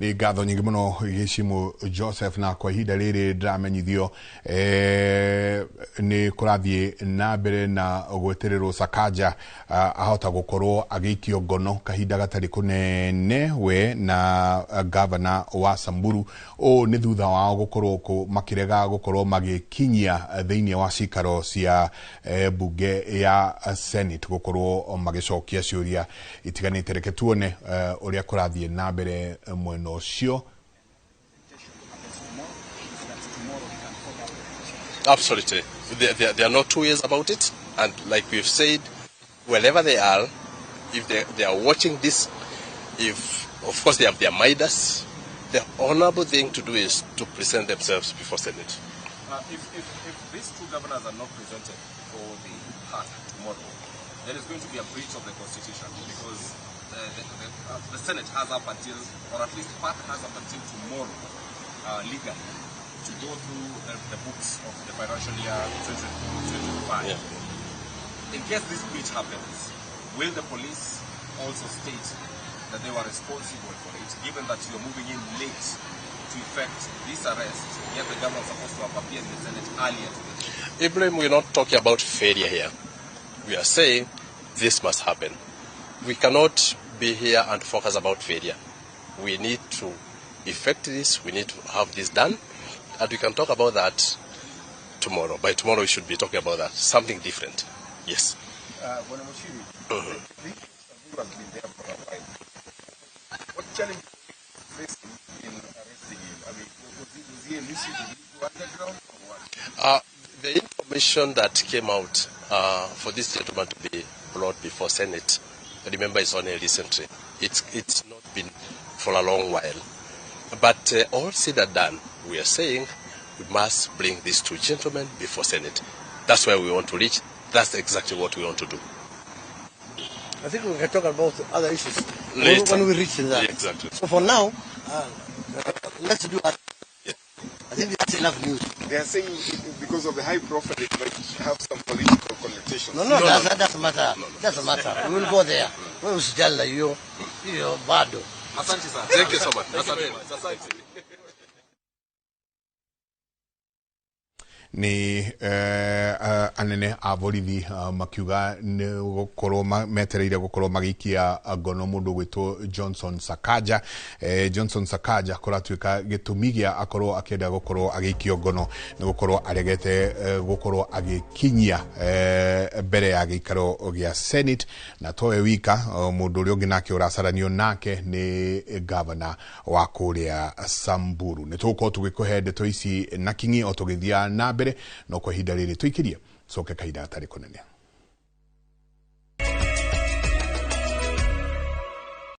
ni ngatho nyingi muno Gicimu Joseph na kwa ihinda riri ndiramenyithio ni kurathie na mbere na gwetererwo Sakaja ahota gukorwo agikio ngono kahinda gatari kunene we na Ngabana wa Samburu o ni thutha wao gukorwo makirega gukorwo magikinyia thiini wa cikaro cia bunge ya Senate gukorwo magicokia ciuria itiganite reke tuone uria kurathie na mbere mweno cio. Absolutely. There are no two ways about it. And like we've said, wherever they are, if they are watching this, if of course they have their midas, the honorable thing to do is to present themselves before Senate. If these two governors are not presented for the park tomorrow, there is going to be a breach of the Constitution because the Senate has up until, or at least park has up until tomorrow, legally, to go through the books of the financial year 2025. Yeah. In case this breach happens, will the police also state that they were responsible for it, given that you're moving in late to effect this arrest, yet the government is supposed to have appeared in the Senate earlier today? Ibrahim, we're not talking about failure here. We are saying this must happen. We cannot be here and focus about failure. We need to effect this, we need to have this done, and we can talk about that tomorrow. By tomorrow we should be talking about that, something different. Yes. What challenge facing in arresting him? I mean, was he elusive? Did he go underground or what? The information that came out for this gentleman to be brought before Senate, remember, it's only recently. It's not been for a long while. But all said and done, we are saying we must bring these two gentlemen before Senate. That's where we want to reach. That's exactly what we want to do. I think we can talk about other issues later when we reach that. Yeah, exactly. So for now, let's do that. Yeah. I think that's enough news. They are saying because of the high profile, it might have some political connotations. No, that doesn't matter. Doesn't matter. We will go there. We will tell you, bado. Asante sana. Thank you so much. Asante. Ni anene a borithi makiuga ni gukorwo metereire gukorwo magikia ngono mundu gwitwo Johnson Sakaja. Johnson Sakaja kuratuika gitumi gia akorwo akenda gukorwo agikio ngono ni gukorwo aregete gukorwo agikinyia mbere ya gikaro gia Senate na towe wika mundu uri ungi nake uracaranio nake ni Ngabana wa kuria Samburu. Ni tuko tugikuhe ndeto ici na kingi o tugithia na mbere no kwa ihinda riri tuikirie coke kahinda atari kunene.